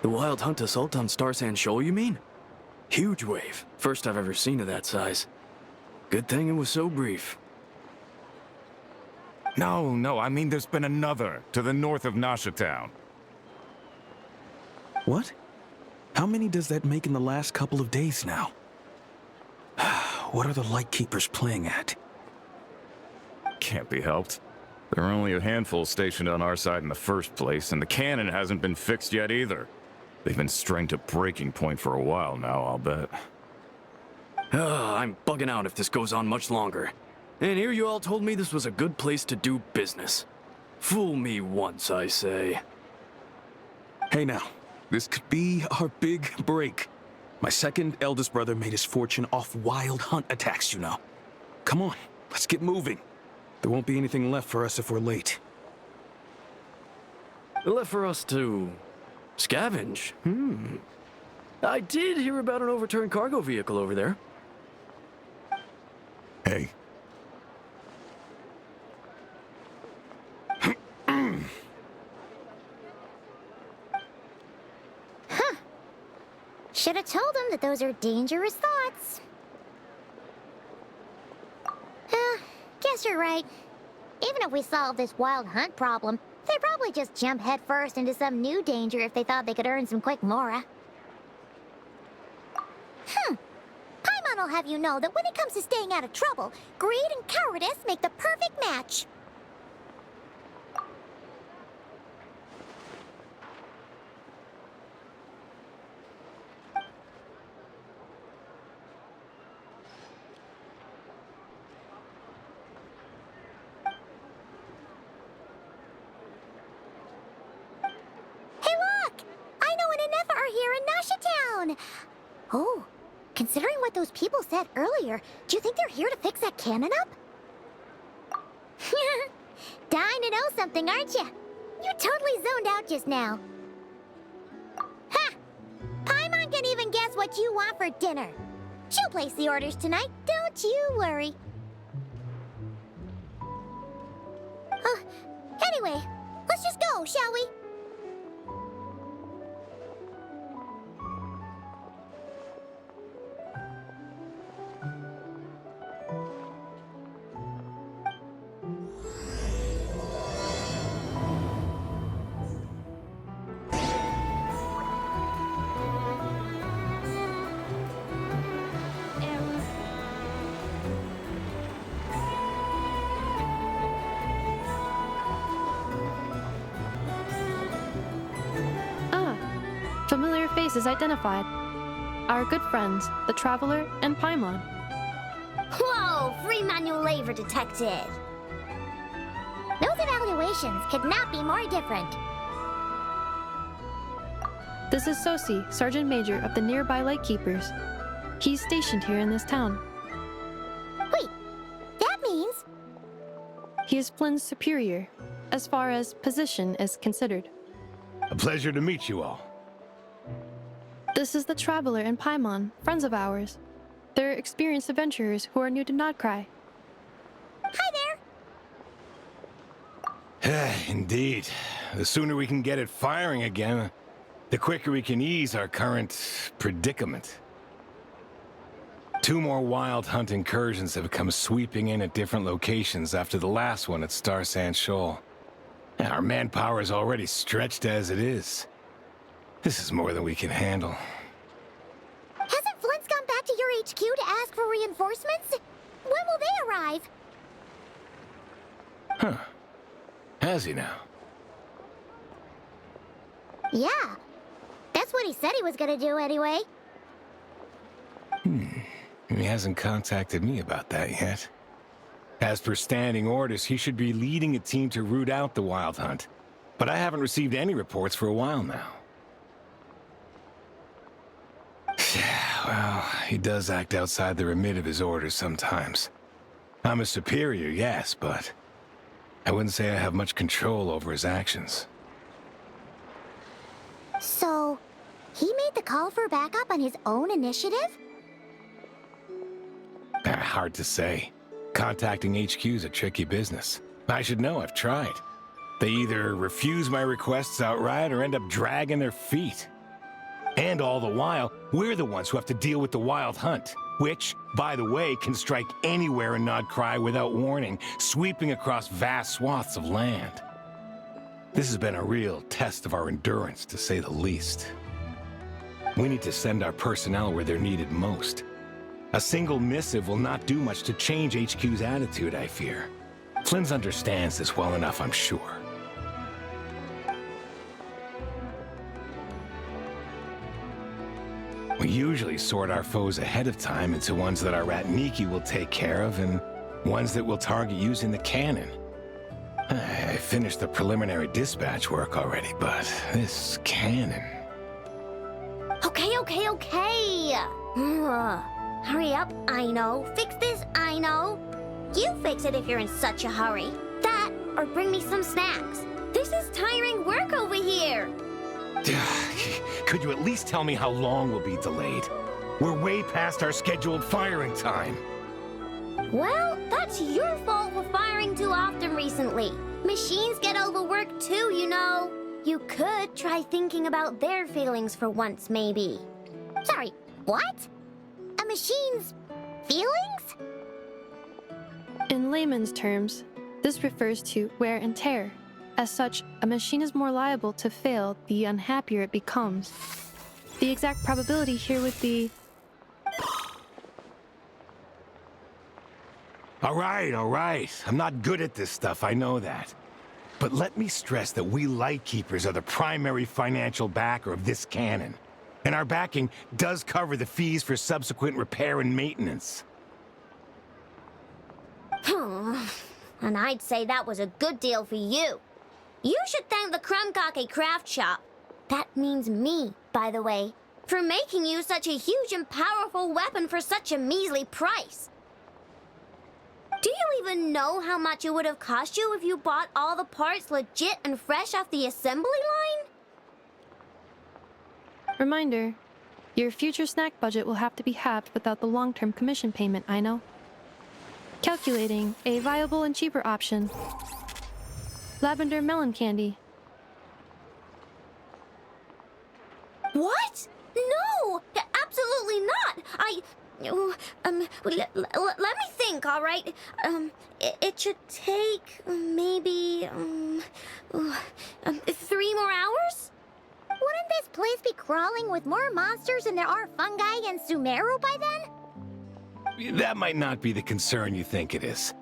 The Wild Hunt assault on Star Sand Shoal, you mean? Huge wave. First I've ever seen of that size. Good thing it was so brief. No, I mean there's been another to the north of Nasha Town. What? How many does that make in the last couple of days now? What are the Lightkeepers playing at? Can't be helped. There are only a handful stationed on our side in the first place, and the cannon hasn't been fixed yet either. They've been strained to breaking point for a while now, I'll bet. I'm bugging out if this goes on much longer. And here you all told me this was a good place to do business. Fool me once, I say. Hey now, this could be our big break. My second eldest brother made his fortune off Wild Hunt attacks, you know. Come on, let's get moving. There won't be anything left for us if we're late. Left for us to scavenge? I did hear about an overturned cargo vehicle over there. Hey. Should have told him that those are dangerous thoughts. Guess you're right. Even if we solve this Wild Hunt problem, they'd probably just jump headfirst into some new danger if they thought they could earn some quick mora. Paimon will have you know that when it comes to staying out of trouble, greed and cowardice make the perfect match. Oh, considering what those people said earlier, do you think they're here to fix that cannon up? Dying to know something, aren't you? You totally zoned out just now. Ha! Paimon can even guess what you want for dinner. She'll place the orders tonight, don't you worry. Anyway, let's just go, shall we? Familiar faces identified. Our good friends, the Traveler and Paimon. Whoa! Free manual labor detected! Those evaluations could not be more different. This is Sosi, Sergeant Major of the nearby Lightkeepers. He's stationed here in this town. Wait, that means... He is Flynn's superior, as far as position is considered. A pleasure to meet you all. This is the Traveler and Paimon, friends of ours. They're experienced adventurers who are new to Nodcry. Hi there! Indeed. The sooner we can get it firing again, the quicker we can ease our current predicament. 2 more Wild Hunt incursions have come sweeping in at different locations after the last one at Star Sand Shoal. Our manpower is already stretched as it is. This is more than we can handle. Hasn't Flint's gone back to your HQ to ask for reinforcements? When will they arrive? Huh. Has he now? Yeah. That's what he said he was gonna do anyway. He hasn't contacted me about that yet. As per standing orders, he should be leading a team to root out the Wild Hunt. But I haven't received any reports for a while now. Well, he does act outside the remit of his orders sometimes. I'm a superior, yes, but I wouldn't say I have much control over his actions. So, he made the call for backup on his own initiative? Hard to say. Contacting HQ's a tricky business. I should know, I've tried. They either refuse my requests outright or end up dragging their feet. And all the while, we're the ones who have to deal with the Wild Hunt, which, by the way, can strike anywhere in Nodcry without warning, sweeping across vast swaths of land. This has been a real test of our endurance, to say the least. We need to send our personnel where they're needed most. A single missive will not do much to change HQ's attitude, I fear. Flynn's understands this well enough, I'm sure. We usually sort our foes ahead of time into ones that our Ratniki will take care of and ones that we'll target using the cannon. I finished the preliminary dispatch work already, but this cannon... Okay. Hurry up, I know. Fix this, I know. You fix it if you're in such a hurry. That, or bring me some snacks. This is tiring work over here. Could you at least tell me how long we'll be delayed? We're way past our scheduled firing time. Well, that's your fault for firing too often recently. Machines get overworked too, you know. You could try thinking about their feelings for once, maybe. Sorry, what? A machine's feelings? In layman's terms, this refers to wear and tear. As such, a machine is more liable to fail the unhappier it becomes. The exact probability here would be... All right. I'm not good at this stuff, I know that. But let me stress that we Lightkeepers are the primary financial backer of this cannon. And our backing does cover the fees for subsequent repair and maintenance. And I'd say that was a good deal for you. You should thank the Krumkake craft shop. That means me, by the way, for making you such a huge and powerful weapon for such a measly price. Do you even know how much it would have cost you if you bought all the parts legit and fresh off the assembly line? Reminder, your future snack budget will have to be halved without the long-term commission payment, I know. Calculating a viable and cheaper option. Lavender melon candy. What? No! Absolutely not! Let me think, all right? It should take maybe 3 more hours? Wouldn't this place be crawling with more monsters than there are fungi and Sumeru by then? That might not be the concern you think it is.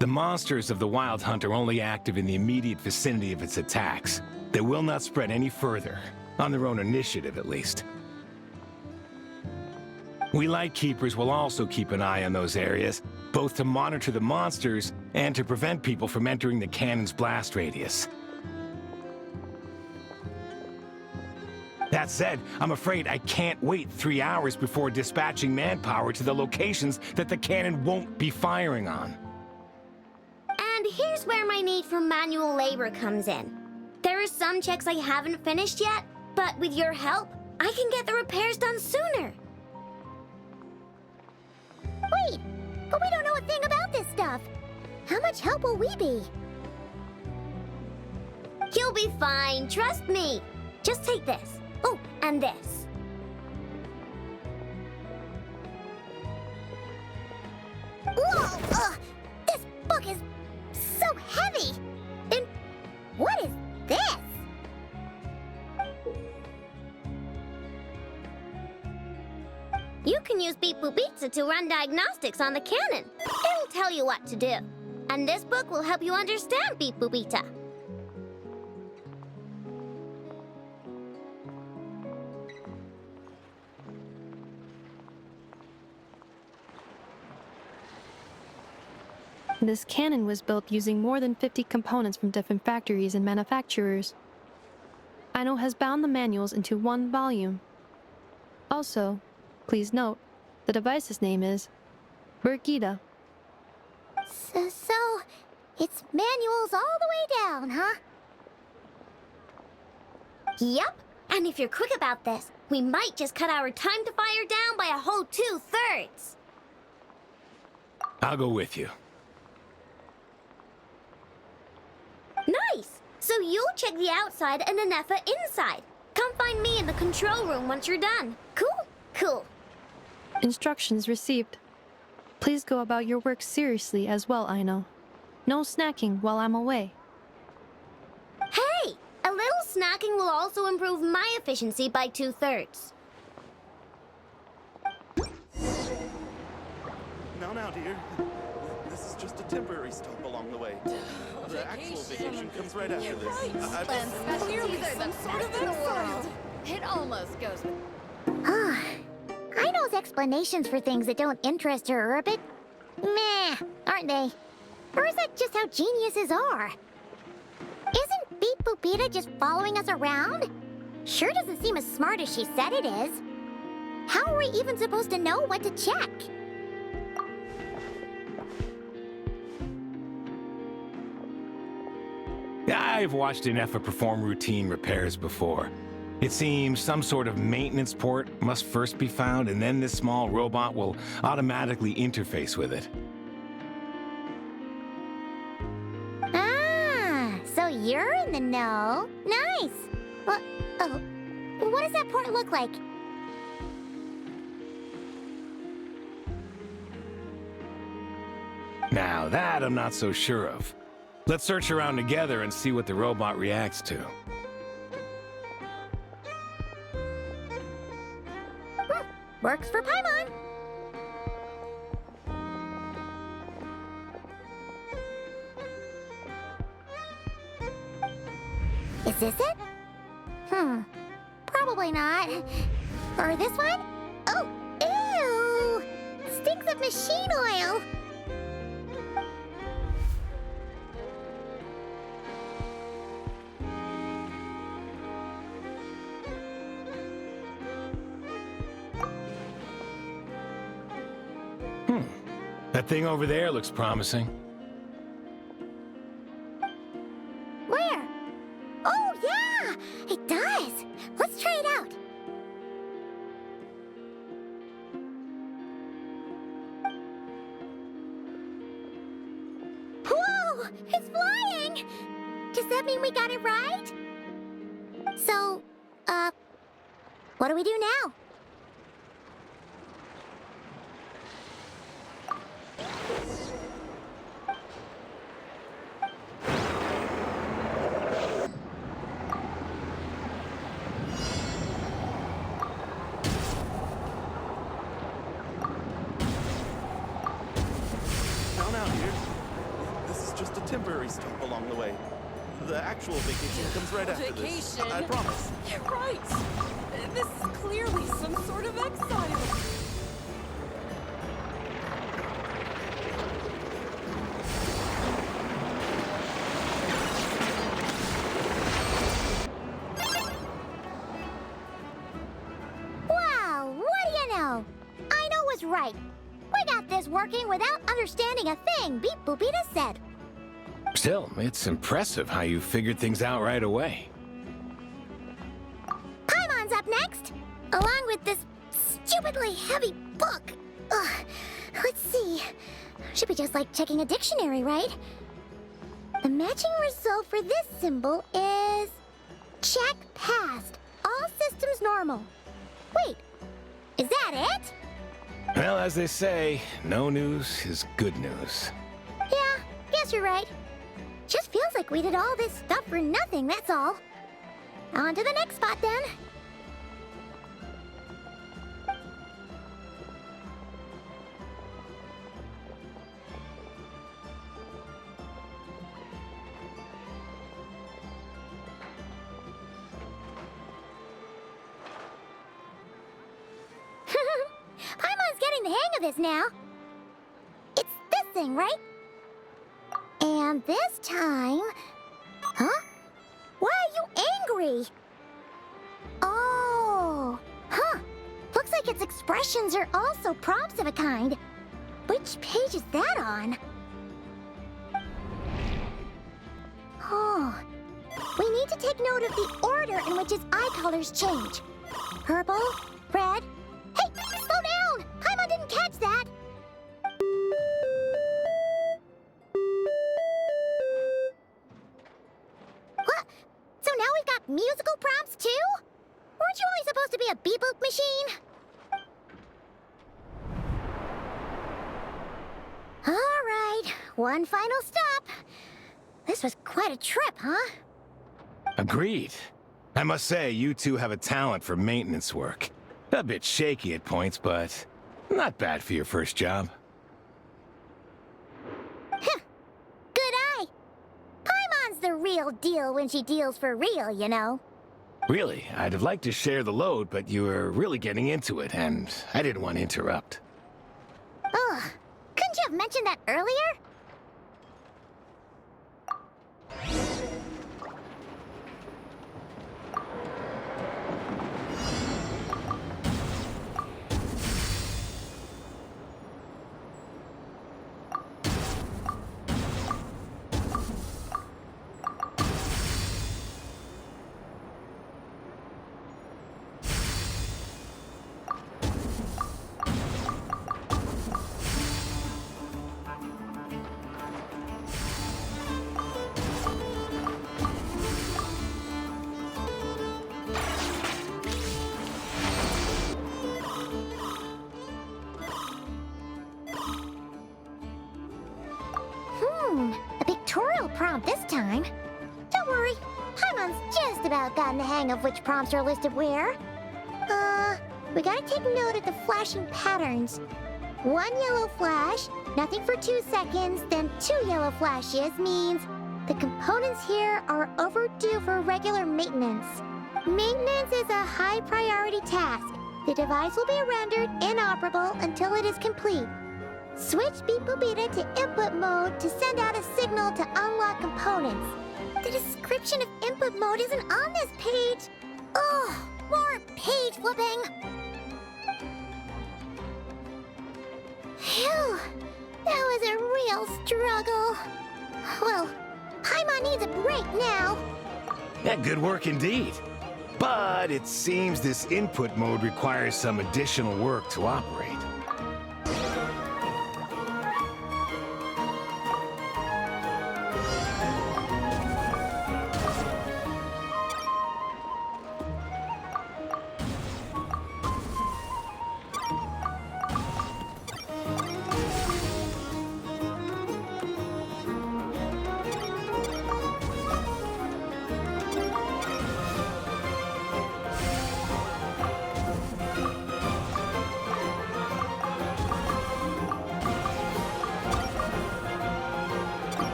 The monsters of the Wild Hunt are only active in the immediate vicinity of its attacks. They will not spread any further, on their own initiative at least. We Lightkeepers will also keep an eye on those areas, both to monitor the monsters and to prevent people from entering the cannon's blast radius. That said, I'm afraid I can't wait 3 hours before dispatching manpower to the locations that the cannon won't be firing on. And here's where my need for manual labor comes in. There are some checks I haven't finished yet, but with your help, I can get the repairs done sooner. Wait, but we don't know a thing about this stuff. How much help will we be? You'll be fine, trust me. Just take this. Oh, and this. Whoa! This book is so heavy! And what is this? You can use Beep Boop Pizza to run diagnostics on the cannon. It'll tell you what to do. And this book will help you understand Beep Boop Pizza. This cannon was built using more than 50 components from different factories and manufacturers. Aino has bound the manuals into one volume. Also, please note, the device's name is Birgitta. So, it's manuals all the way down, huh? Yep, and if you're quick about this, we might just cut our time to fire down by a whole 2/3. I'll go with you. Nice! So you'll check the outside and the Nefa inside. Come find me in the control room once you're done. Cool? Cool. Instructions received. Please go about your work seriously as well, Aino. No snacking while I'm away. Hey! A little snacking will also improve my efficiency by 2/3. Now, dear. This is just a temporary stop along the way. The actual vacation comes right after this. I've And specialties are the best in the world. It almost goes with... Aino's explanations for things that don't interest her are a bit meh, aren't they? Or is that just how geniuses are? Isn't Beep Boopita just following us around? Sure doesn't seem as smart as she said it is. How are we even supposed to know what to check? I've watched an Effa perform routine repairs before. It seems some sort of maintenance port must first be found, and then this small robot will automatically interface with it. Ah, so you're in the know. Nice. Well, oh, what does that port look like? Now that I'm not so sure of. Let's search around together and see what the robot reacts to. Works for Paimon. Is this it? Probably not. Or this one? Oh, ew! Stinks of machine oil. That thing over there looks promising. Where? Oh, yeah! It does! Let's try it out. Whoa! It's flying! Does that mean we got it right? So, what do we do now? Now, dear. This is just a temporary stop along the way. The actual vacation comes right after this. Vacation? I promise. You're right. This is clearly some sort of exile. Wow, what do you know? Aino was right. We got this working without understanding a thing Beep Boopita said. Still, it's impressive how you figured things out right away. Paimon's up next, along with this stupidly heavy book. Ugh. Let's see. Should be just like checking a dictionary, right? The matching result for this symbol is... check passed. All systems normal. Wait, is that it? Well, as they say, no news is good news. Yeah, guess you're right. Just feels like we did all this stuff for nothing, that's all. On to the next spot, then. Paimon's getting the hang of this now. It's this thing, right? And this time... Huh? Why are you angry? Oh... Huh. Looks like its expressions are also prompts of a kind. Which page is that on? Oh... We need to take note of the order in which its eye colors change. Purple, red... Hey! Slow down! Paimon didn't catch that! What? So now we've got musical prompts too? Aren't you only supposed to be a beep-boop machine? All right, one final stop. This was quite a trip, huh? Agreed. I must say, you two have a talent for maintenance work. A bit shaky at points, but not bad for your first job. Heh. Good eye. Paimon's the real deal when she deals for real, you know. Really, I'd have liked to share the load, but you were really getting into it, and I didn't want to interrupt. Ugh. Couldn't you have mentioned that earlier? A pictorial prompt this time. Don't worry, Paimon's just about gotten the hang of which prompts are listed where. We gotta take note of the flashing patterns. 1 yellow flash, nothing for 2 seconds, then 2 yellow flashes means the components here are overdue for regular maintenance. Maintenance is a high priority task. The device will be rendered inoperable until it is complete. Switch Beepobita to input mode to send out a signal to unlock components. The description of input mode isn't on this page. Ugh, more page flipping. Phew, that was a real struggle. Well, Paimon needs a break now. Yeah, good work indeed. But it seems this input mode requires some additional work to operate.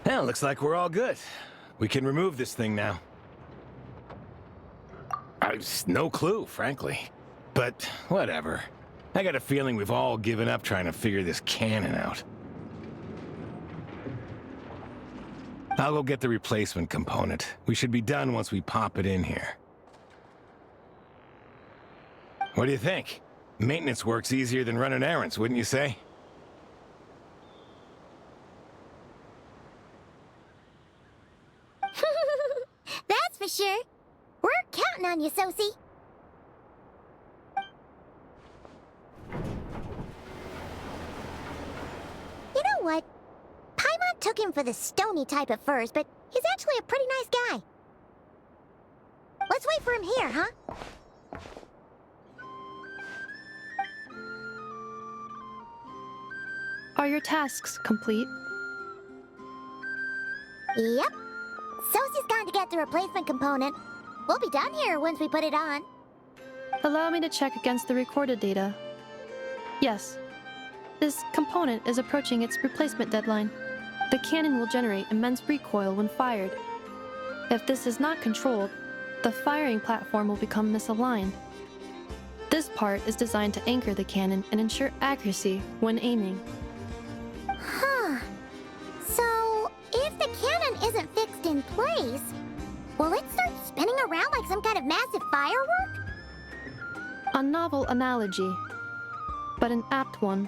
Well, looks like we're all good. We can remove this thing now. I've no clue, frankly. But whatever. I got a feeling we've all given up trying to figure this cannon out. I'll go get the replacement component. We should be done once we pop it in here. What do you think? Maintenance work's easier than running errands, wouldn't you say? That's for sure. We're counting on you, Sosie. You know what? Paimon took him for the stony type at first, but he's actually a pretty nice guy. Let's wait for him here, huh? Are your tasks complete? Yep. Sosie's gone to get the replacement component. We'll be done here once we put it on. Allow me to check against the recorded data. Yes. This component is approaching its replacement deadline. The cannon will generate immense recoil when fired. If this is not controlled, the firing platform will become misaligned. This part is designed to anchor the cannon and ensure accuracy when aiming. Huh. So, if the cannon isn't fixed in place, will it start spinning around like some kind of massive firework? A novel analogy. but an apt one.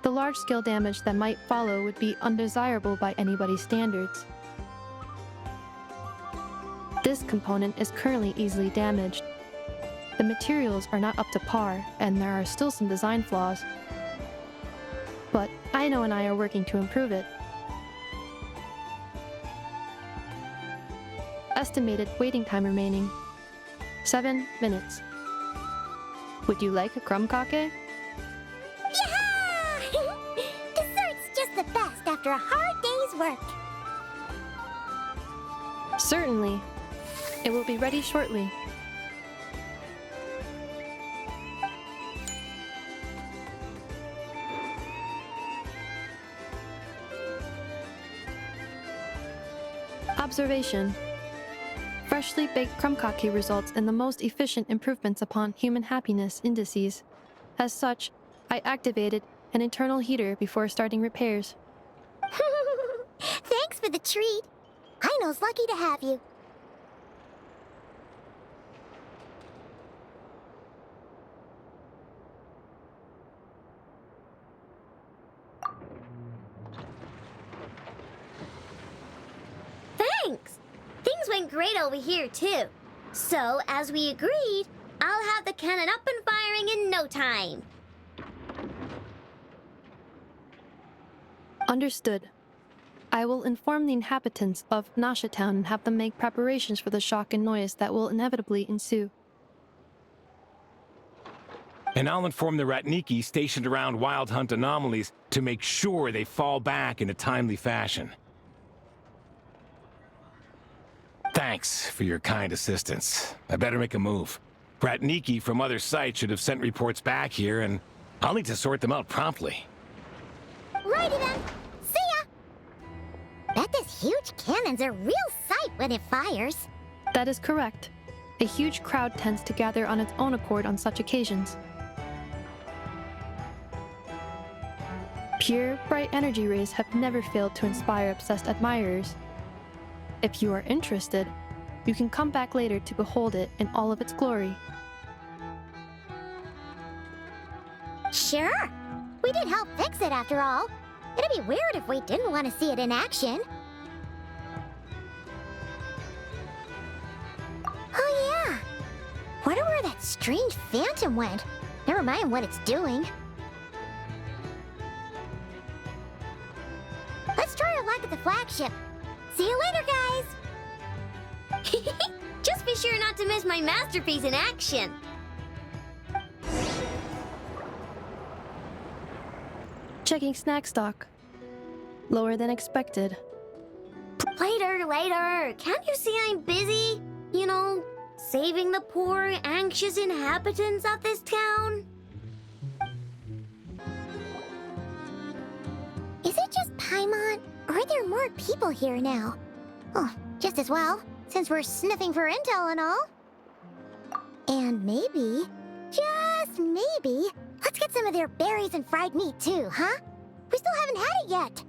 The large-scale damage that might follow would be undesirable by anybody's standards. This component is currently easily damaged. The materials are not up to par, and there are still some design flaws. But Aino and I are working to improve it. Estimated waiting time remaining: 7 minutes. Would you like a crumb kake? Yeah! Dessert's just the best after a hard day's work. Certainly. It will be ready shortly. Observation. Freshly baked crumb kake results in the most efficient improvements upon human happiness indices. As such, I activated an internal heater before starting repairs. Thanks for the treat. Aino's lucky to have you. Thanks! Things went great over here, too. So, as we agreed, I'll have the cannon up and firing in no time. Understood. I will inform the inhabitants of Nasha Town and have them make preparations for the shock and noise that will inevitably ensue. And I'll inform the Ratniki stationed around Wild Hunt anomalies to make sure they fall back in a timely fashion. Thanks for your kind assistance. I better make a move. Ratniki from other sites should have sent reports back here, and I'll need to sort them out promptly. Righty then. See ya! Bet this huge cannon's a real sight when it fires. That is correct. A huge crowd tends to gather on its own accord on such occasions. Pure, bright energy rays have never failed to inspire obsessed admirers. If you are interested, you can come back later to behold it in all of its glory. Sure. We did help fix it after all. It'd be weird if we didn't want to see it in action. Oh yeah. Wonder where that strange phantom went. Never mind what it's doing. Let's try our luck at the flagship. See you later, guys! Just be sure not to miss my masterpiece in action. Checking snack stock. Lower than expected. Later. Can't you see I'm busy? You know, saving the poor, anxious inhabitants of this town? Is it just Paimon? Or are there more people here now? Oh, just as well, since we're sniffing for intel and all. And maybe, just maybe, let's get some of their berries and fried meat too, huh? We still haven't had it yet.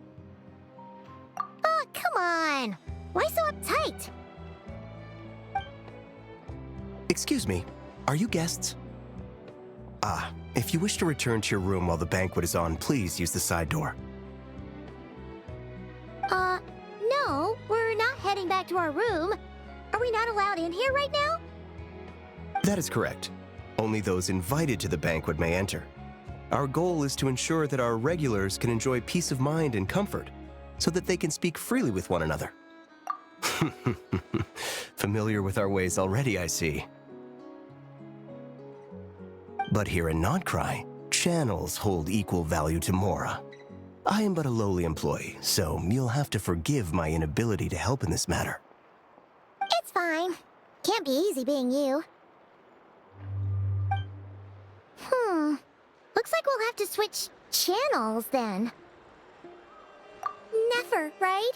Oh, come on. Why so uptight? Excuse me, are you guests? If you wish to return to your room while the banquet is on, please use the side door. No, we're not heading back to our room. Are we not allowed in here right now? That is correct. Only those invited to the banquet may enter. Our goal is to ensure that our regulars can enjoy peace of mind and comfort, so that they can speak freely with one another. Familiar with our ways already, I see. But here in Notcry, channels hold equal value to Mora. I am but a lowly employee, so you'll have to forgive my inability to help in this matter. It's fine. Can't be easy being you. Looks like we'll have to switch channels then. Never, right?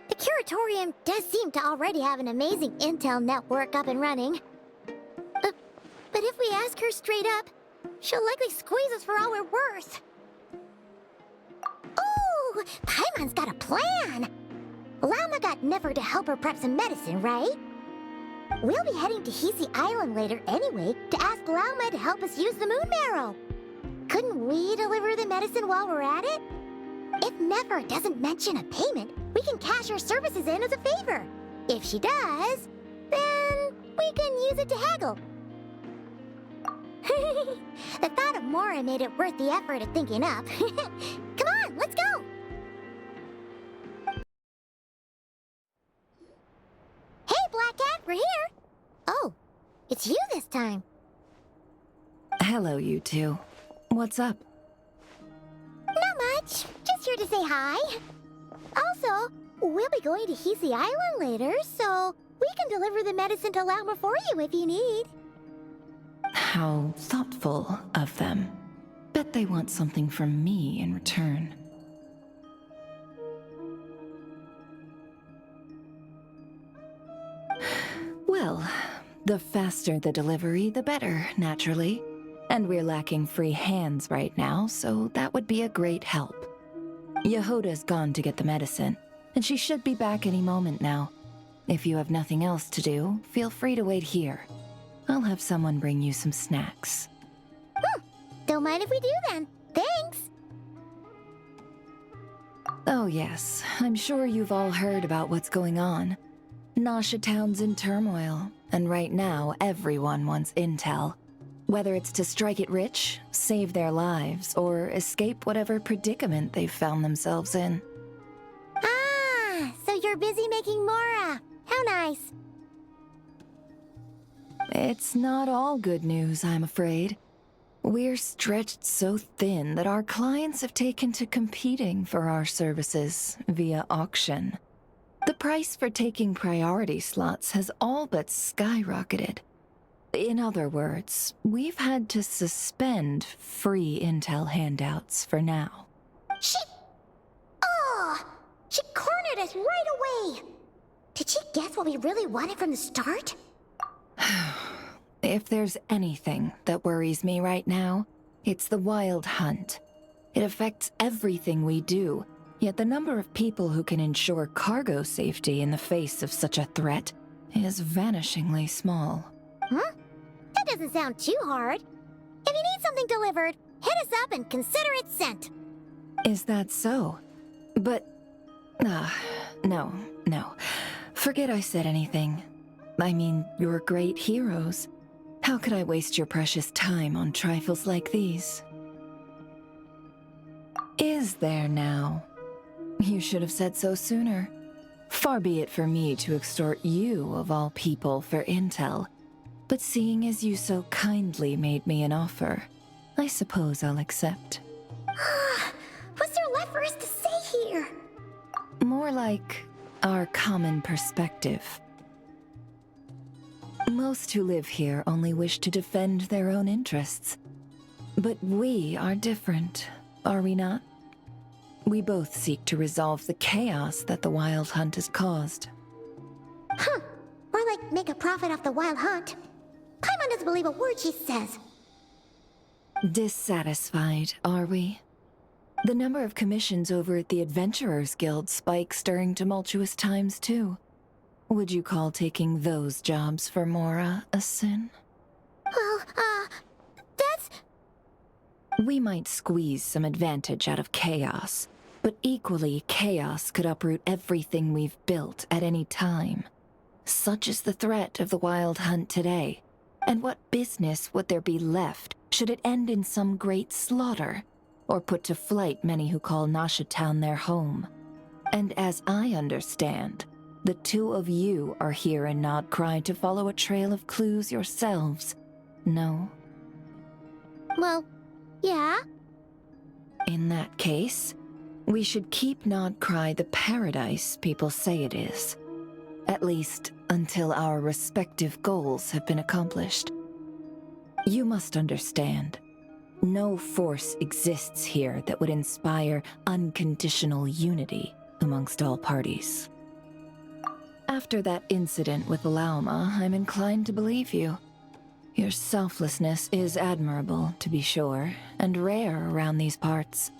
The Curatorium does seem to already have an amazing intel network up and running. But if we ask her straight up, she'll likely squeeze us for all we're worth. Ooh, Paimon's got a plan! Lauma got Never to help her prep some medicine, right? We'll be heading to Hisi Island later anyway to ask Lauma to help us use the moon marrow. we deliver the medicine while we're at it? If Nefer doesn't mention a payment, we can cash our services in as a favor. If she does, then we can use it to haggle. The thought of Mora made it worth the effort of thinking up. Come on, let's go! Hey, Black Cat, we're here! Oh, it's you this time. Hello, you two. What's up? Not much. Just here to say hi. Also, we'll be going to Hisi Island later, so we can deliver the medicine to Lauma for you if you need. How thoughtful of them. Bet they want something from me in return. Well, the faster the delivery, the better, naturally. And we're lacking free hands right now, so that would be a great help. Yehoda's gone to get the medicine, and she should be back any moment now. If you have nothing else to do, feel free to wait here. I'll have someone bring you some snacks. Don't mind if we do then. Thanks! Oh yes, I'm sure you've all heard about what's going on. Nasha Town's in turmoil, and right now everyone wants intel. Whether it's to strike it rich, save their lives, or escape whatever predicament they've found themselves in. Ah, so you're busy making Mora. How nice. It's not all good news, I'm afraid. We're stretched so thin that our clients have taken to competing for our services via auction. The price for taking priority slots has all but skyrocketed. In other words, we've had to suspend free intel handouts for now. She cornered us right away! Did she guess what we really wanted from the start? If there's anything that worries me right now, it's the wild hunt. It affects everything we do, yet the number of people who can ensure cargo safety in the face of such a threat is vanishingly small. Huh? That doesn't sound too hard. If you need something delivered, hit us up and consider it sent. Is that so? But... no. Forget I said anything. I mean, you're great heroes. How could I waste your precious time on trifles like these? Is there now? You should have said so sooner. Far be it for me to extort you, of all people, for intel. But seeing as you so kindly made me an offer, I suppose I'll accept. What's there left for us to say here? More like our common perspective. Most who live here only wish to defend their own interests. But we are different, are we not? We both seek to resolve the chaos that the Wild Hunt has caused. Huh. More like make a profit off the Wild Hunt. Paimon doesn't believe a word she says. Dissatisfied, are we? The number of commissions over at the Adventurers Guild spikes during tumultuous times, too. Would you call taking those jobs for Mora a sin? Well, that's... We might squeeze some advantage out of chaos, but equally, chaos could uproot everything we've built at any time. Such is the threat of the Wild Hunt today. And what business would there be left should it end in some great slaughter, or put to flight many who call Nasha Town their home? And as I understand, the two of you are here in Nodcry to follow a trail of clues yourselves, no? Well, yeah. In that case, we should keep Nodcry the paradise people say it is. At least, until our respective goals have been accomplished. You must understand, no force exists here that would inspire unconditional unity amongst all parties. After that incident with Lauma, I'm inclined to believe you. Your selflessness is admirable, to be sure, and rare around these parts.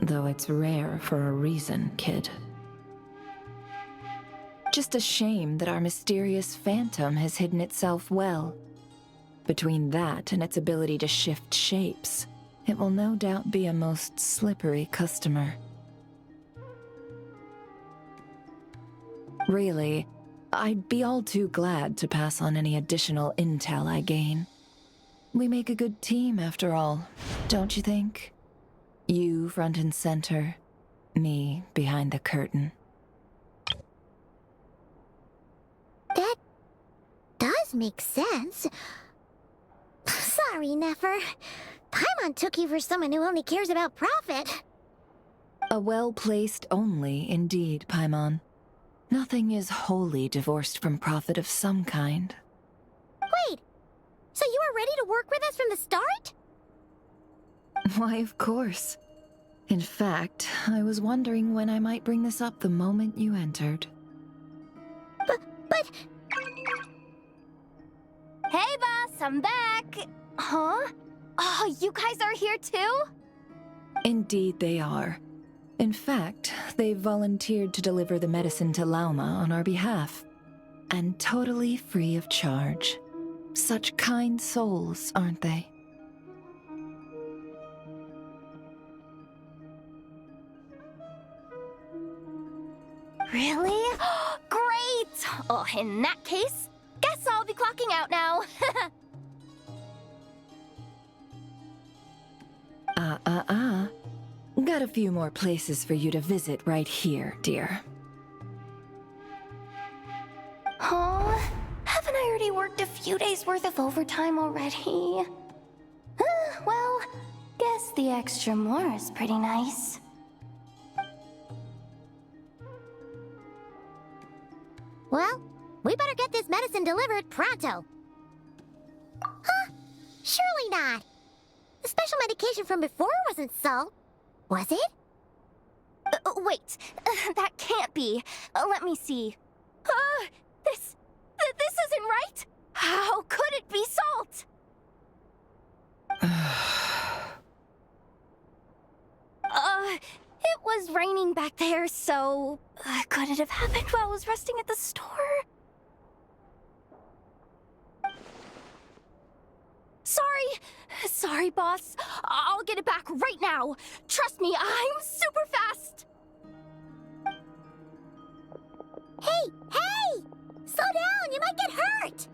Though it's rare for a reason, kid. Just a shame that our mysterious phantom has hidden itself well. Between that and its ability to shift shapes, it will no doubt be a most slippery customer. Really, I'd be all too glad to pass on any additional intel I gain. We make a good team, after all, don't you think? You front and center, me behind the curtain. That does make sense. Sorry, Nefer. Paimon took you for someone who only cares about profit. A well-placed only, indeed, Paimon. Nothing is wholly divorced from profit of some kind. Wait, so you were ready to work with us from the start? Why, of course. In fact, I was wondering when I might bring this up the moment you entered. But... Hey, boss, I'm back! Huh? Oh, you guys are here too? Indeed they are. In fact, they've volunteered to deliver the medicine to Lauma on our behalf. And totally free of charge. Such kind souls, aren't they? Really? Great! Oh, in that case, guess I'll be clocking out now. Got a few more places for you to visit right here, dear. Huh? Haven't I already worked a few days worth of overtime already? Well, guess the extra more is pretty nice. Well, we better get this medicine delivered pronto. Huh? Surely not. The special medication from before wasn't salt, was it? Wait, that can't be. Let me see. This isn't right. How could it be salt? It was raining back there, so could it have happened while I was resting at the store? Sorry, boss. I'll get it back right now. Trust me, I'm super fast. Hey! Slow down, you might get hurt!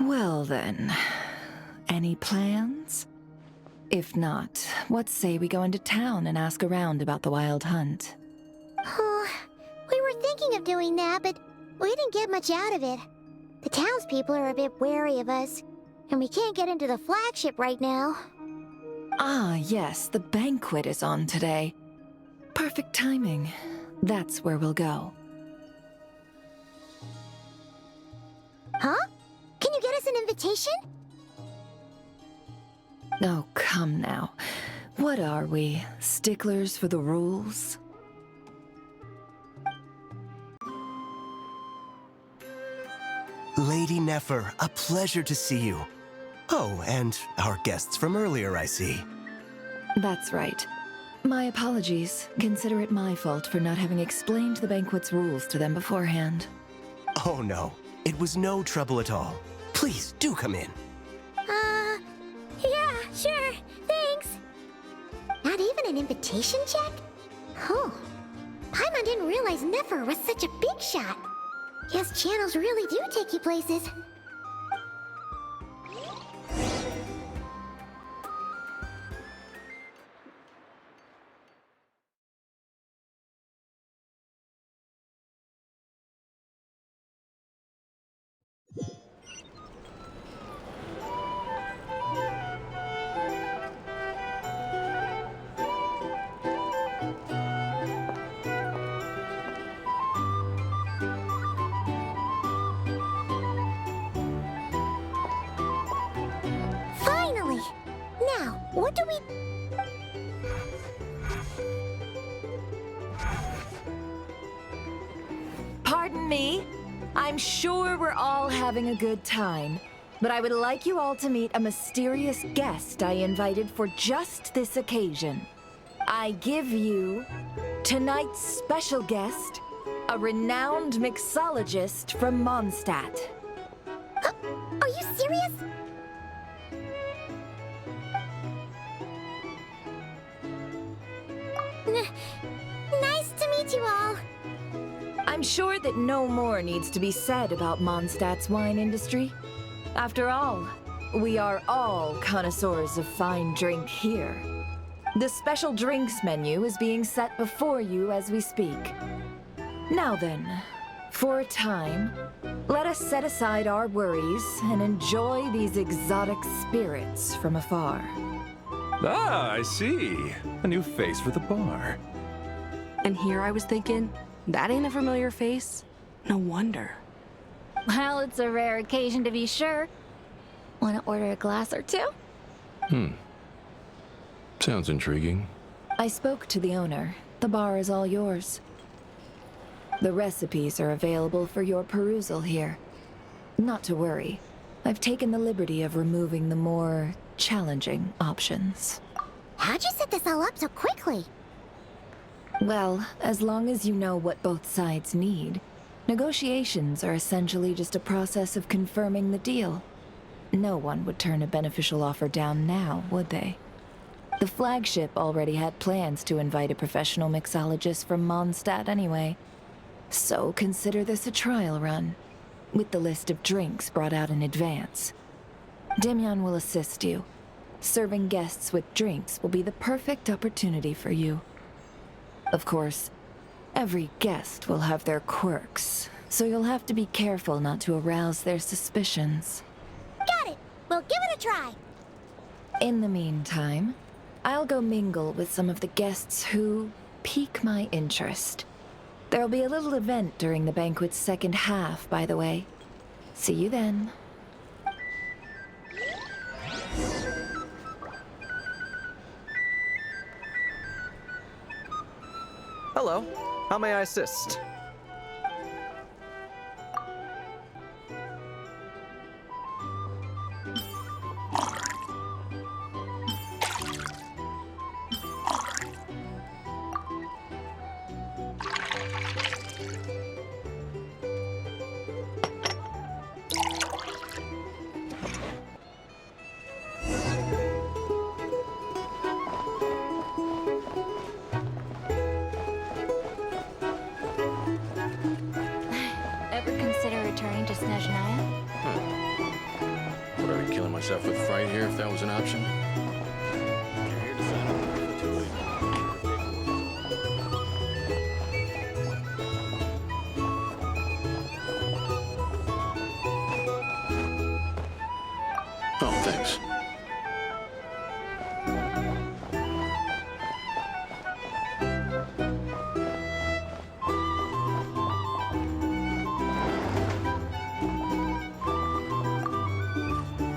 Well then, any plans? If not, what say we go into town and ask around about the wild hunt? We were thinking of doing that, but we didn't get much out of it. The townspeople are a bit wary of us, and we can't get into the flagship right now. Ah, yes, the banquet is on today. Perfect timing. That's where we'll go. Huh? Can you get us an invitation? Oh, come now. What are we, sticklers for the rules? Lady Nefer, a pleasure to see you. Oh, and our guests from earlier, I see. That's right. My apologies. Consider it my fault for not having explained the banquet's rules to them beforehand. Oh no, it was no trouble at all. Please, do come in. Yeah, sure, thanks. Not even an invitation check? Oh, Paimon didn't realize Nefer was such a big shot. Yes, channels really do take you places. Finally! Now, what do we... Pardon me. I'm sure we're all having a good time, but I would like you all to meet a mysterious guest I invited for just this occasion. I give you tonight's special guest, a renowned mixologist from Mondstadt. Are you serious? Nice to meet you all. I'm sure that no more needs to be said about Mondstadt's wine industry. After all, we are all connoisseurs of fine drink here. The special drinks menu is being set before you as we speak. Now then, for a time, let us set aside our worries and enjoy these exotic spirits from afar. Ah, I see. A new face for the bar. And here I was thinking, that ain't a familiar face. No wonder. Well, it's a rare occasion to be sure. Want to order a glass or two? Sounds intriguing. I spoke to the owner. The bar is all yours. The recipes are available for your perusal here. Not to worry. I've taken the liberty of removing the more challenging options. How'd you set this all up so quickly? Well, as long as you know what both sides need, negotiations are essentially just a process of confirming the deal. No one would turn a beneficial offer down now, would they? The flagship already had plans to invite a professional mixologist from Mondstadt anyway. So consider this a trial run, with the list of drinks brought out in advance. Demyan will assist you. Serving guests with drinks will be the perfect opportunity for you. Of course, every guest will have their quirks, so you'll have to be careful not to arouse their suspicions. Got it! We'll give it a try! In the meantime, I'll go mingle with some of the guests who pique my interest. There'll be a little event during the banquet's second half, by the way. See you then. Hello. How may I assist? Ever consider returning to Snezhnaya? Would I be killing myself with fright here if that was an option? Oh, thanks.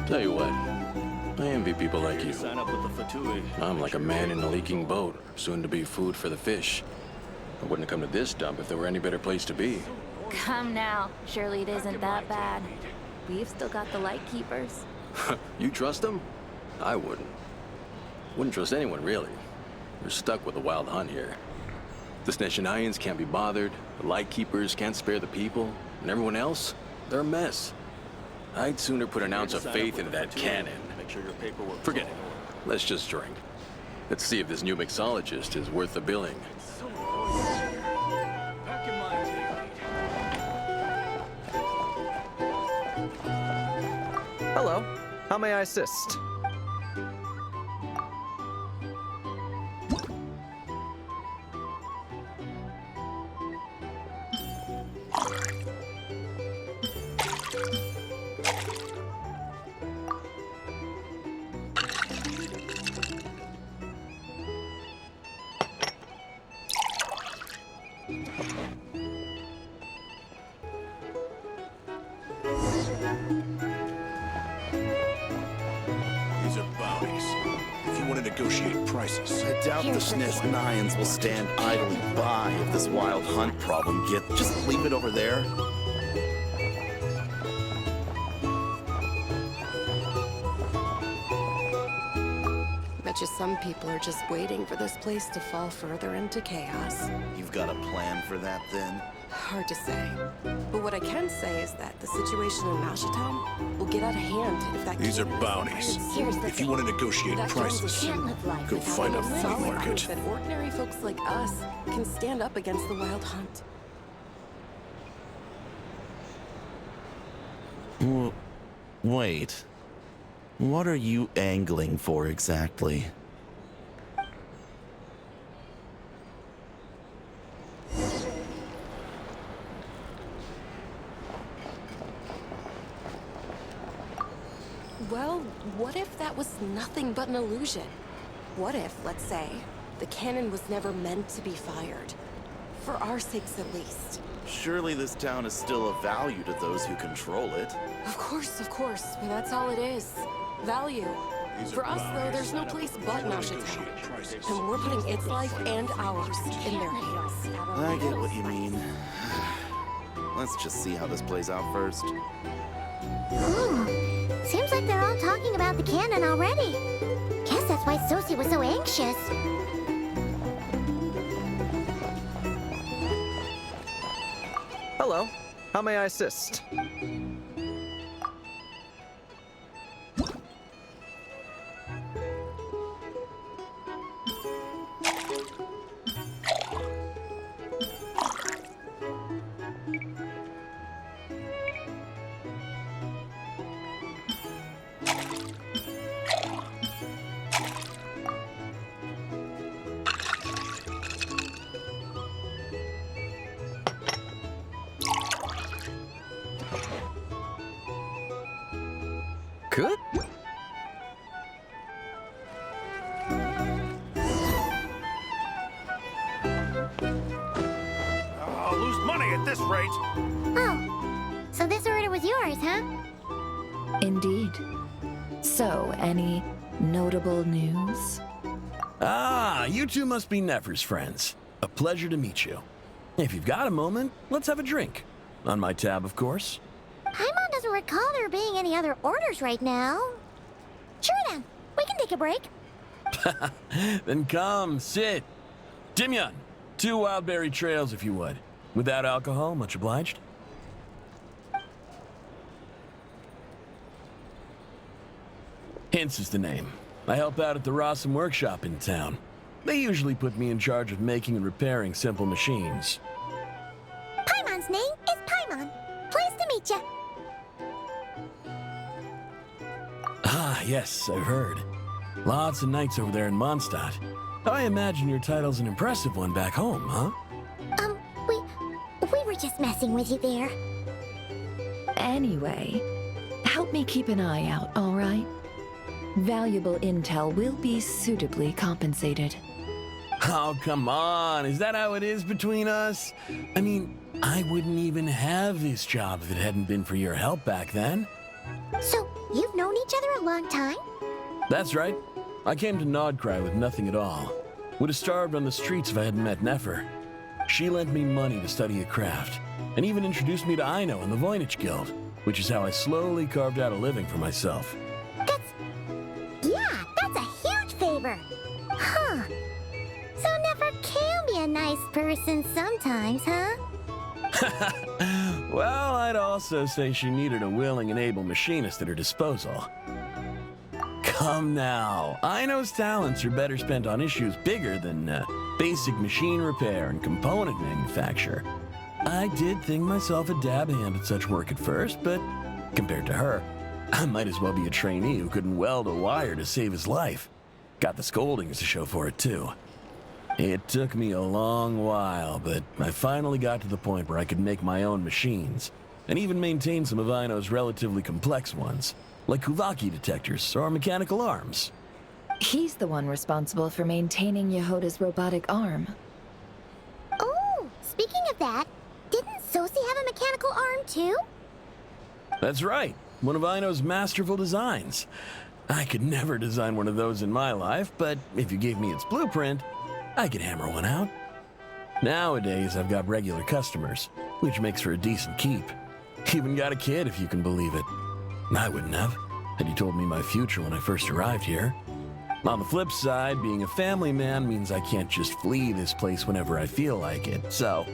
Tell you what, I envy people like you. Sign up with the Fatui. I'm like a man in a leaking boat, soon to be food for the fish. I wouldn't have come to this dump if there were any better place to be. Come now. Surely it isn't that bad. We've still got the light keepers. You trust them? I wouldn't. Wouldn't trust anyone, really. We're stuck with a wild hunt here. The Snezhnayans can't be bothered, the Lightkeepers can't spare the people, and everyone else, they're a mess. I'd sooner put an ounce of faith into that cannon. Make sure your paperwork. Forget it. Let's just drink. Let's see if this new mixologist is worth the billing. Hello. How may I assist? These are bounties. If you want to negotiate prices, I doubt the Snezhnayans will stand idly by if this wild hunt problem gets. Just leave it over there. Bet Bet you some people are just waiting for this place to fall further into chaos. You've got a plan for that, then? Hard to say. But what I can say is that the situation in Mashatown will get out of hand if that These are cannon is bounties. fired. Here's the If you thing. want to negotiate That prices, can't live life go without find a a flea solid market. proof that ordinary folks like us can stand up against the Wild Hunt. Wait. What are you angling for exactly? Well, what if that was nothing but an illusion? What if, let's say, the cannon was never meant to be fired? For our sakes, at least. Surely this town is still of value to those who control it. Of course, but that's all it is. Value. For us, though, there's no place but Mashatown. And we're putting its life and ours in their hands. I get what you mean. Let's just see how this plays out first. Seems like they're all talking about the cannon already. Guess that's why Sosie was so anxious. Hello. How may I assist? Good. I'll lose money at this rate. Oh, so this order was yours, huh? Indeed. So, any notable news? Ah, you two must be Nefer's friends. A pleasure to meet you. If you've got a moment, let's have a drink. On my tab, of course. Paimon doesn't recall there being any other orders right now. Sure then, we can take a break. Then come, sit. Dimyon, 2 wildberry trails if you would. Without alcohol, much obliged. Hints is the name. I help out at the Rossum workshop in town. They usually put me in charge of making and repairing simple machines. Paimon's name is Paimon. Pleased to meet you. Ah, yes, I've heard. Lots of nights over there in Mondstadt. I imagine your title's an impressive one back home, huh? We were just messing with you there. Anyway, help me keep an eye out, all right? Valuable intel will be suitably compensated. Oh, come on. Is that how it is between us? I mean, I wouldn't even have this job if it hadn't been for your help back then. So, you've known each other a long time? That's right. I came to Nodcry with nothing at all. Would have starved on the streets if I hadn't met Nefer. She lent me money to study a craft, and even introduced me to Aino and the Voynich Guild, which is how I slowly carved out a living for myself. That's a huge favor. Huh. So Nefer can be a nice person sometimes, huh? Well, I'd also say she needed a willing and able machinist at her disposal. Come now. Aino's talents are better spent on issues bigger than basic machine repair and component manufacture. I did think myself a dab hand at such work at first, but compared to her, I might as well be a trainee who couldn't weld a wire to save his life. Got the scoldings to show for it, too. It took me a long while, but I finally got to the point where I could make my own machines, and even maintain some of Aino's relatively complex ones, like Kuvaki detectors or mechanical arms. He's the one responsible for maintaining Yehoda's robotic arm. Oh, speaking of that, didn't Sosie have a mechanical arm too? That's right, one of Aino's masterful designs. I could never design one of those in my life, but if you gave me its blueprint, I could hammer one out. Nowadays, I've got regular customers, which makes for a decent keep. Even got a kid, if you can believe it. I wouldn't have, had you told me my future when I first arrived here. On the flip side, being a family man means I can't just flee this place whenever I feel like it, so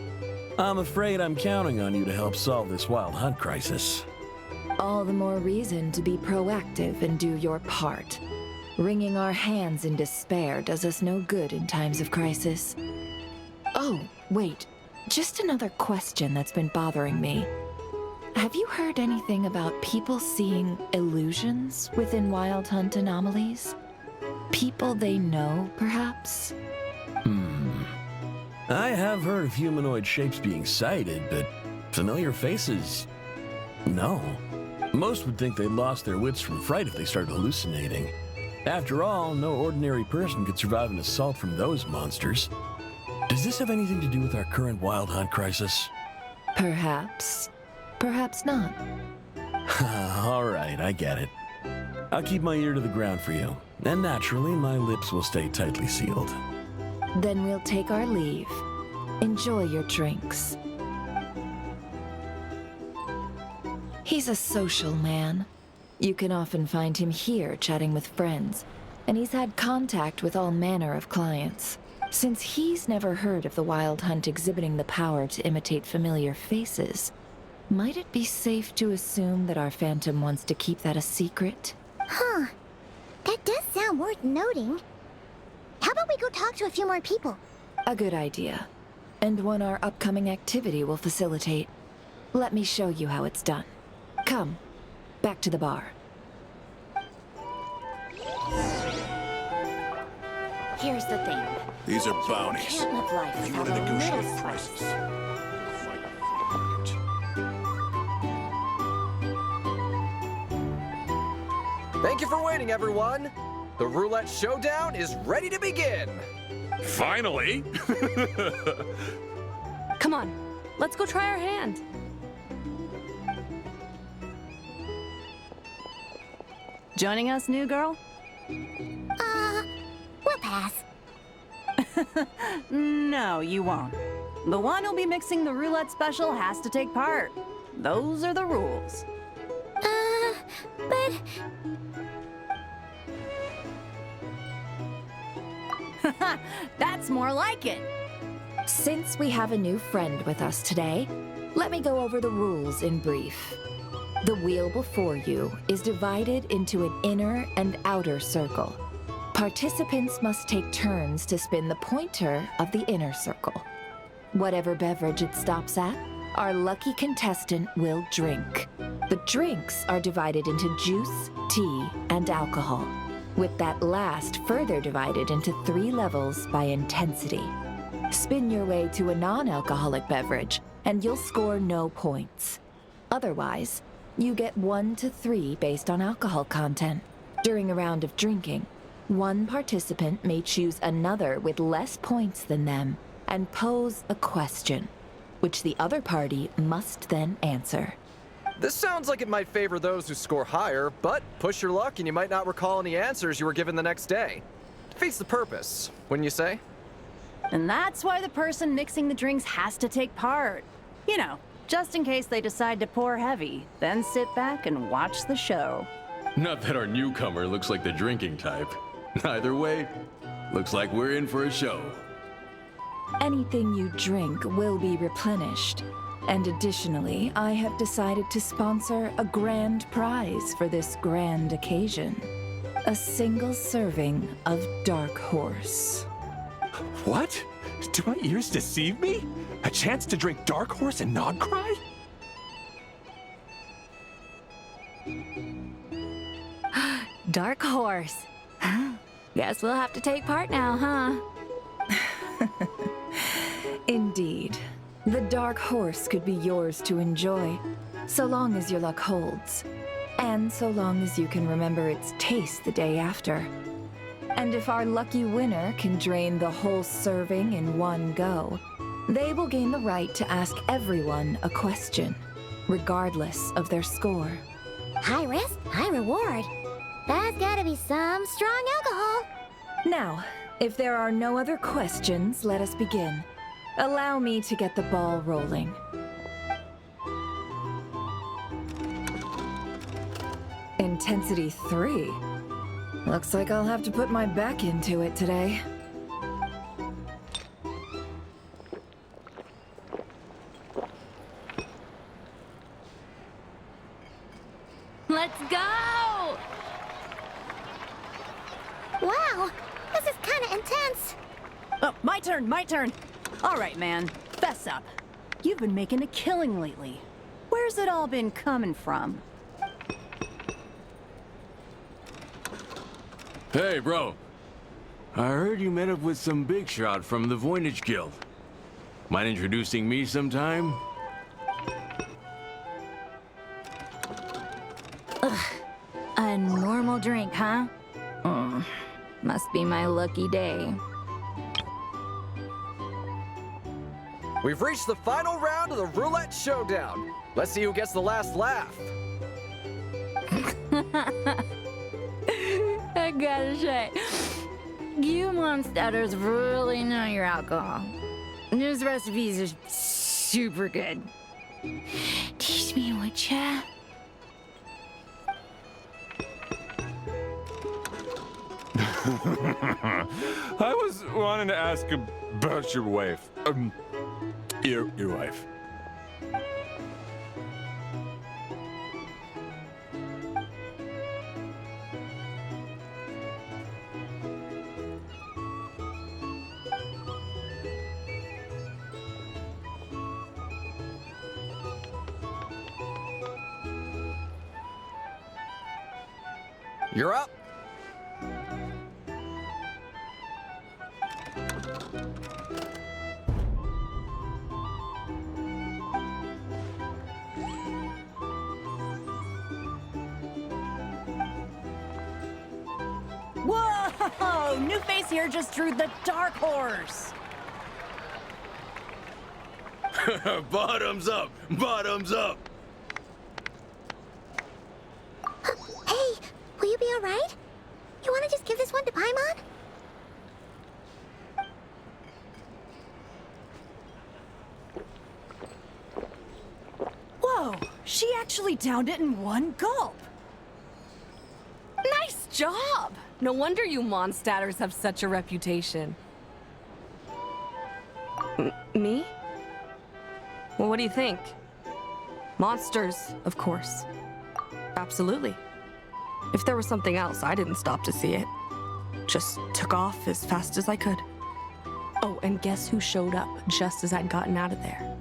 I'm afraid I'm counting on you to help solve this wild hunt crisis. All the more reason to be proactive and do your part. Wringing our hands in despair does us no good in times of crisis. Oh, wait. Just another question that's been bothering me. Have you heard anything about people seeing illusions within Wild Hunt anomalies? People they know, perhaps? I have heard of humanoid shapes being sighted, but familiar faces? No. Most would think they'd lost their wits from fright if they started hallucinating. After all, no ordinary person could survive an assault from those monsters. Does this have anything to do with our current wild hunt crisis? Perhaps. Perhaps not. All right, I get it. I'll keep my ear to the ground for you, and naturally, my lips will stay tightly sealed. Then we'll take our leave. Enjoy your drinks. He's a social man. You can often find him here chatting with friends, and he's had contact with all manner of clients. Since he's never heard of the Wild Hunt exhibiting the power to imitate familiar faces, might it be safe to assume that our Phantom wants to keep that a secret? Huh. That does sound worth noting. How about we go talk to a few more people? A good idea. And one our upcoming activity will facilitate. Let me show you how it's done. Come, back to the bar. Here's the thing. These are bounties. Can't live life If you want without to a negotiate little prices. Thank you for waiting, everyone. The roulette showdown is ready to begin. Finally! Come on, let's go try our hand. Joining us, new girl? We'll pass. No, you won't. The one who'll be mixing the roulette special has to take part. Those are the rules. But... That's more like it. Since we have a new friend with us today, let me go over the rules in brief. The wheel before you is divided into an inner and outer circle. Participants must take turns to spin the pointer of the inner circle. Whatever beverage it stops at, our lucky contestant will drink. The drinks are divided into juice, tea, and alcohol, with that last further divided into 3 levels by intensity. Spin your way to a non-alcoholic beverage, and you'll score no points. Otherwise, you get 1 to 3 based on alcohol content. During a round of drinking, one participant may choose another with less points than them and pose a question, which the other party must then answer. This sounds like it might favor those who score higher, but push your luck and you might not recall any answers you were given the next day. Defeats the purpose, wouldn't you say? And that's why the person mixing the drinks has to take part. You know, just in case they decide to pour heavy, then sit back and watch the show. Not that our newcomer looks like the drinking type. Either way, looks like we're in for a show. Anything you drink will be replenished. And additionally, I have decided to sponsor a grand prize for this grand occasion. A single serving of Dark Horse. What? Do my ears deceive me? A chance to drink Dark Horse and not cry? Dark Horse. Guess we'll have to take part now, huh? Indeed. The Dark Horse could be yours to enjoy, so long as your luck holds, and so long as you can remember its taste the day after. And if our lucky winner can drain the whole serving in one go, they will gain the right to ask everyone a question, regardless of their score. High risk, high reward. That's gotta be some strong alcohol. Now, if there are no other questions, let us begin. Allow me to get the ball rolling. Intensity 3. Looks like I'll have to put my back into it today. Let's go! Wow, this is kind of intense. Oh, my turn. All right, man, fess up. You've been making a killing lately. Where's it all been coming from? Hey, bro. I heard you met up with some big shot from the Voynich Guild. Mind introducing me sometime? A normal drink, huh? Must be my lucky day. We've reached the final round of the roulette showdown. Let's see who gets the last laugh. I gotta say, you monsters really know your alcohol. These recipes are super good. Teach me, would ya? I was wanting to ask about your wife. Your wife. You're up. Whoa! New face here just drew the dark horse. Bottoms up! Bottoms up! Hey, will you be alright? You want to just give this one to Paimon? Whoa! She actually downed it in one gulp. Nice job! No wonder you Mondstadters have such a reputation. Me? Well, what do you think? Monsters, of course. Absolutely. If there was something else, I didn't stop to see it. Just took off as fast as I could. Oh, and guess who showed up just as I'd gotten out of there?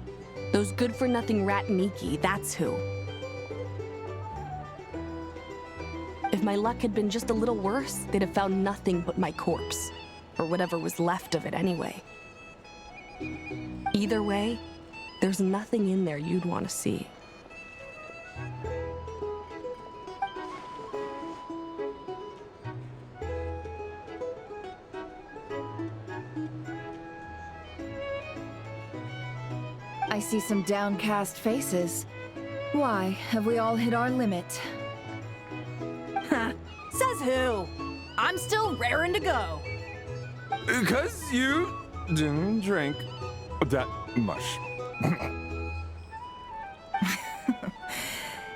Those good-for-nothing rat Miki, that's who. If my luck had been just a little worse, they'd have found nothing but my corpse. Or whatever was left of it anyway. Either way, there's nothing in there you'd want to see. I see some downcast faces. Why, have we all hit our limit? Says who? I'm still raring to go. 'Cause you didn't drink that much.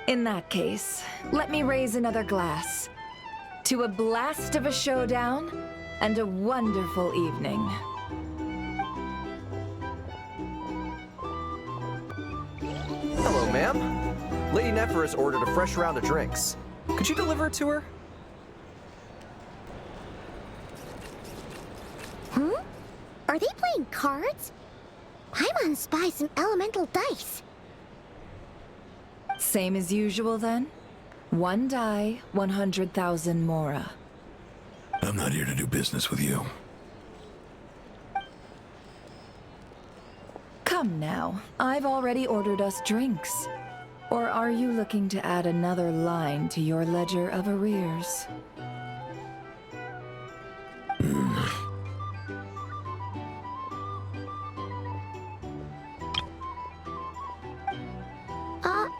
In that case, let me raise another glass. To a blast of a showdown and a wonderful evening. Hello, ma'am. Lady Nefer has ordered a fresh round of drinks. Could you deliver it to her? Are they playing cards? Paimon spies some elemental dice. Same as usual then? One die, 100,000 mora. I'm not here to do business with you. Come now, I've already ordered us drinks. Or are you looking to add another line to your ledger of arrears?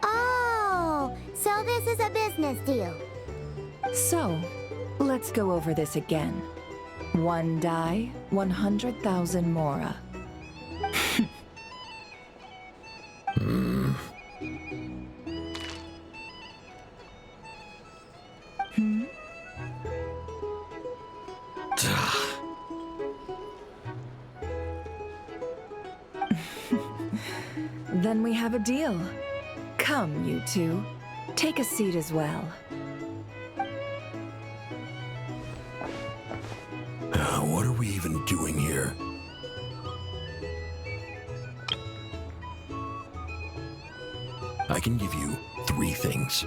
Oh, so this is a business deal. So, let's go over this again. One die, 100,000 mora. Then we have a deal. Come, you two. Take a seat as well. What are we even doing here? I can give you 3 things.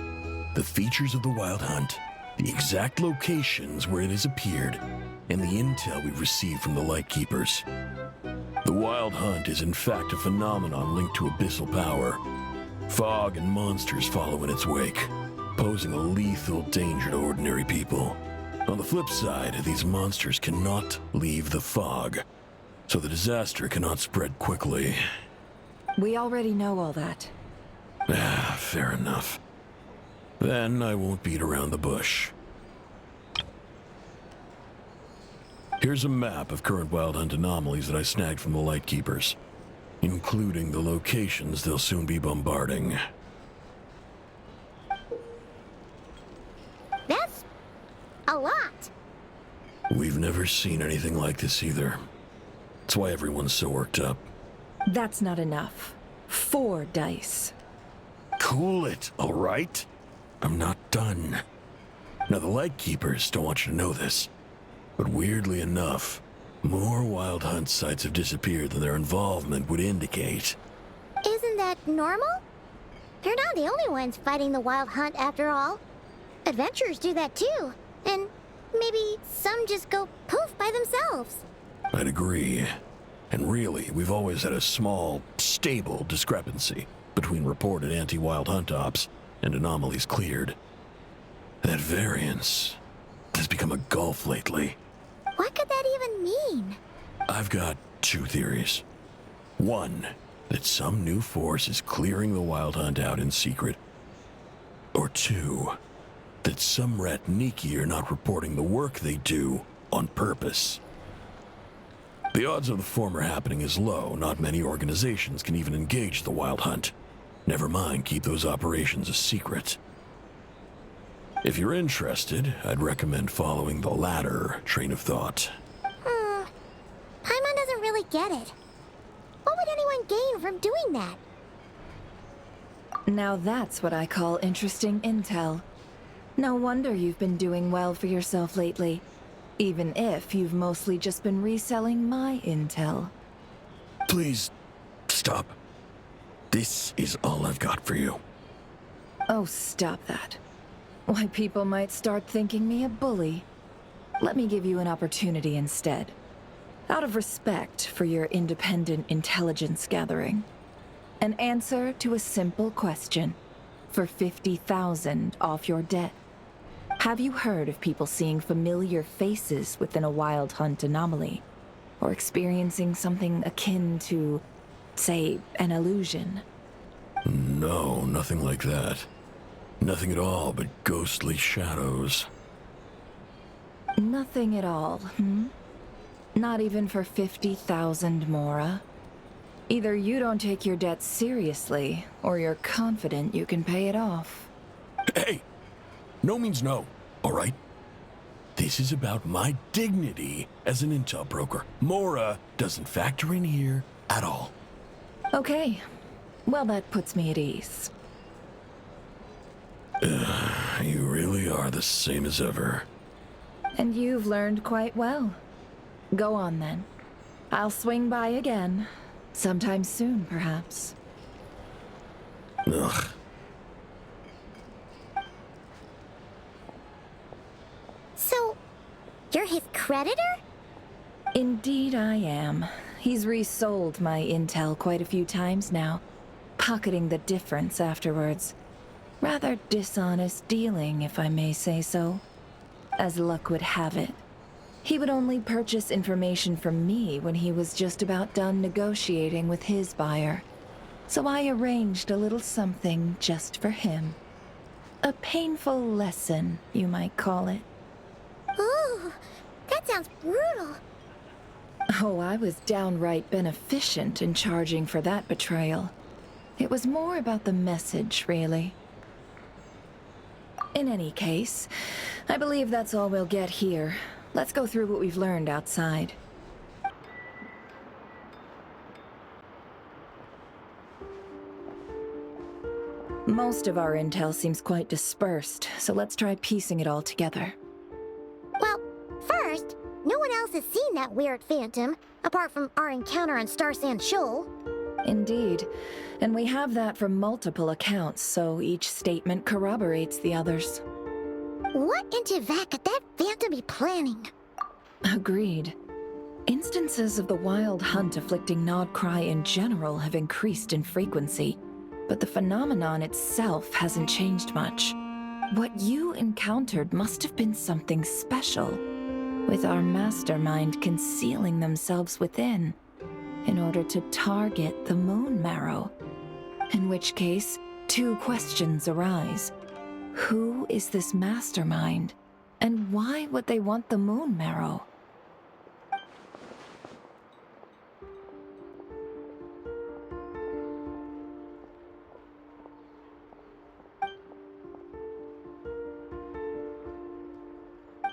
The features of the Wild Hunt, the exact locations where it has appeared, and the intel we've received from the Lightkeepers. The Wild Hunt is in fact a phenomenon linked to abyssal power. Fog and monsters follow in its wake, posing a lethal danger to ordinary people. On the flip side, these monsters cannot leave the fog, so the disaster cannot spread quickly. We already know all that. Fair enough. Then I won't beat around the bush. Here's a map of current Wild Hunt anomalies that I snagged from the Lightkeepers, including the locations they'll soon be bombarding. That's a lot. We've never seen anything like this either. That's why everyone's so worked up. That's not enough. 4 dice. Cool it, all right? I'm not done. Now, the Lightkeepers don't want you to know this, but weirdly enough, more Wild Hunt sites have disappeared than their involvement would indicate. Isn't that normal? They're not the only ones fighting the Wild Hunt after all. Adventurers do that too, and maybe some just go poof by themselves. I'd agree. And really, we've always had a small, stable discrepancy between reported anti-Wild Hunt ops and anomalies cleared. That variance has become a gulf lately. What could that even mean? I've got 2 theories. 1, that some new force is clearing the Wild Hunt out in secret. Or 2, that some Ratniki are not reporting the work they do on purpose. The odds of the former happening is low. Not many organizations can even engage the Wild Hunt. Never mind keep those operations a secret. If you're interested, I'd recommend following the latter train of thought. Paimon doesn't really get it. What would anyone gain from doing that? Now that's what I call interesting intel. No wonder you've been doing well for yourself lately. Even if you've mostly just been reselling my intel. Please, stop. This is all I've got for you. Oh, stop that. Why, people might start thinking me a bully. Let me give you an opportunity instead. Out of respect for your independent intelligence gathering. An answer to a simple question. For 50,000 off your debt. Have you heard of people seeing familiar faces within a Wild Hunt anomaly? Or experiencing something akin to, say, an illusion? No, nothing like that. Nothing at all but ghostly shadows. Nothing at all, hmm? Not even for 50,000 Mora? Either you don't take your debt seriously, or you're confident you can pay it off. Hey! No means no, all right? This is about my dignity as an intel broker. Mora doesn't factor in here at all. Okay. Well, that puts me at ease. You really are the same as ever. And you've learned quite well. Go on, then. I'll swing by again. Sometime soon, perhaps. Ugh. So, you're his creditor? Indeed I am. He's resold my intel quite a few times now, pocketing the difference afterwards. Rather dishonest dealing, if I may say so. As luck would have it, he would only purchase information from me when he was just about done negotiating with his buyer. So I arranged a little something just for him. A painful lesson, you might call it. Ooh, that sounds brutal. Oh, I was downright beneficent in charging for that betrayal. It was more about the message, really. In any case, I believe that's all we'll get here. Let's go through what we've learned outside. Most of our intel seems quite dispersed, so let's try piecing it all together. Well, first, no one else has seen that weird phantom, apart from our encounter on Star Sand Shoal. Indeed. And we have that from multiple accounts, so each statement corroborates the others. What in Teyvat could that phantom be planning? Agreed. Instances of the wild hunt afflicting Nodcry in general have increased in frequency, but the phenomenon itself hasn't changed much. What you encountered must have been something special, with our mastermind concealing themselves within, in order to target the Moon Marrow. In which case, two questions arise. Who is this mastermind, and why would they want the Moon Marrow?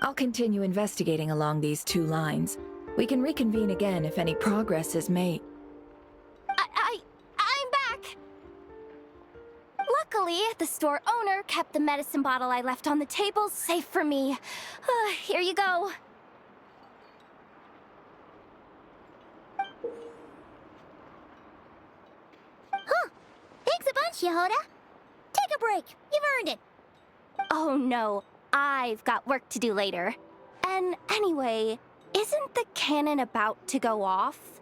I'll continue investigating along these two lines. We can reconvene again if any progress is made. I'm back! Luckily, the store owner kept the medicine bottle I left on the table safe for me. Here you go. Huh. Thanks a bunch, Yehoda. Take a break. You've earned it. Oh no, I've got work to do later. And anyway, isn't the cannon about to go off?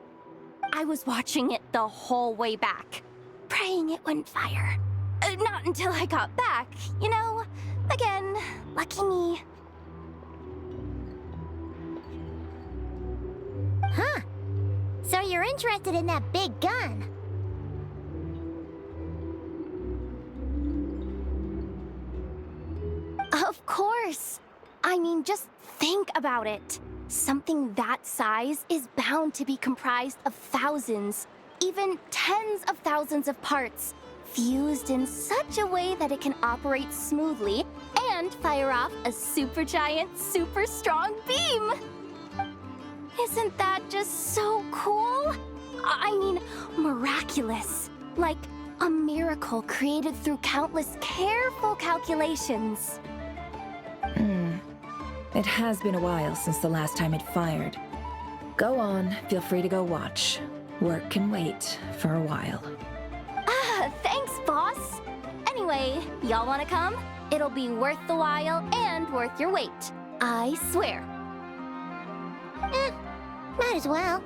I was watching it the whole way back, praying it wouldn't fire. Not until I got back, you know? Again, lucky me. Huh. So you're interested in that big gun? Of course. I mean, just think about it. Something that size is bound to be comprised of thousands, even tens of thousands of parts, fused in such a way that it can operate smoothly and fire off a supergiant, super strong beam. Isn't that just so cool? I mean, miraculous. Like a miracle created through countless careful calculations. It has been a while since the last time it fired. Go on, feel free to go watch. Work can wait for a while. Thanks, boss. Anyway, y'all wanna come? It'll be worth the while and worth your wait. I swear. Might as well.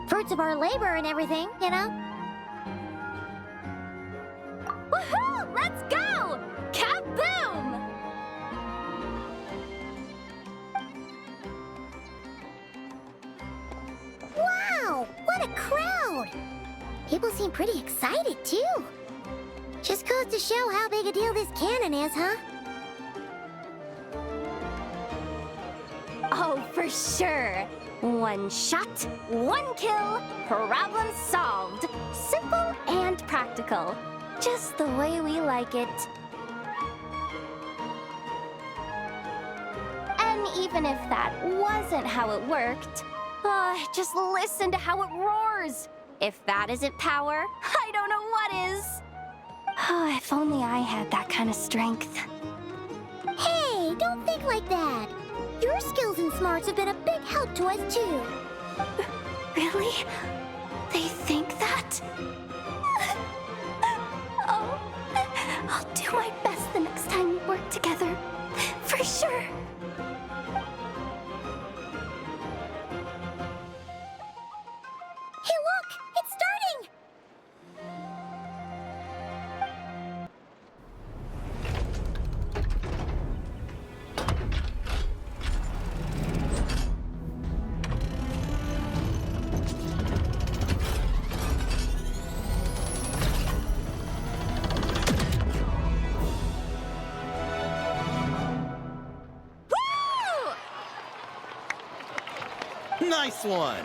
Fruits of our labor and everything, you know? Woohoo! Let's go! Kaboom! Wow! What a crowd! People seem pretty excited, too. Just goes to show how big a deal this cannon is, huh? Oh, for sure. One shot, one kill, problem solved. Simple and practical. Just the way we like it. And even if that wasn't how it worked, just listen to how it roars. If that isn't power, I don't know what is. If only I had that kind of strength. Hey, don't think like that. Your skills and smarts have been a big help to us, too. Really? They think that? Oh, I'll do my best the next time we work together. For sure. Hey, look! It's starting! Nice one!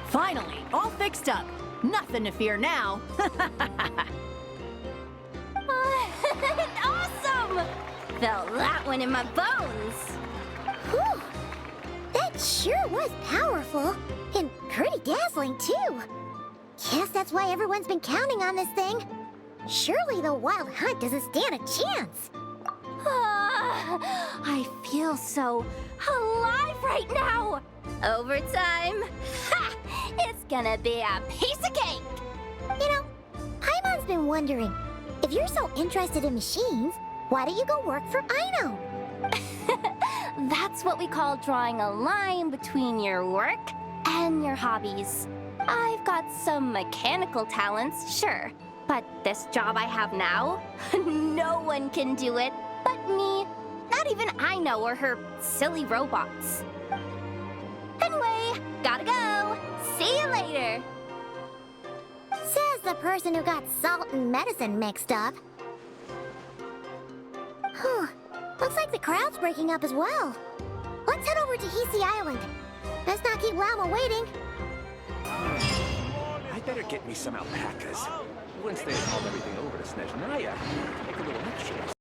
Finally, all fixed up. Nothing to fear now. Awesome! Felt that one in my bones. Whew! That sure was powerful. And pretty dazzling, too. Guess that's why everyone's been counting on this thing. Surely the Wild Hunt doesn't stand a chance. I feel so alive right now. Overtime. Ha! It's gonna be a piece of cake. You know, Paimon's been wondering, if you're so interested in machines, why don't you go work for Aino? That's what we call drawing a line between your work and your hobbies. I've got some mechanical talents, sure, but this job I have now, no one can do it but me. Not even Aino or her silly robots. Anyway, gotta go. See you later. Says the person who got salt and medicine mixed up. Looks like the crowd's breaking up as well. Let's head over to Hisi Island. Let's not keep Lama waiting. I better get me some alpacas. Once they hauled everything over to Snezhnaya, make a little extras.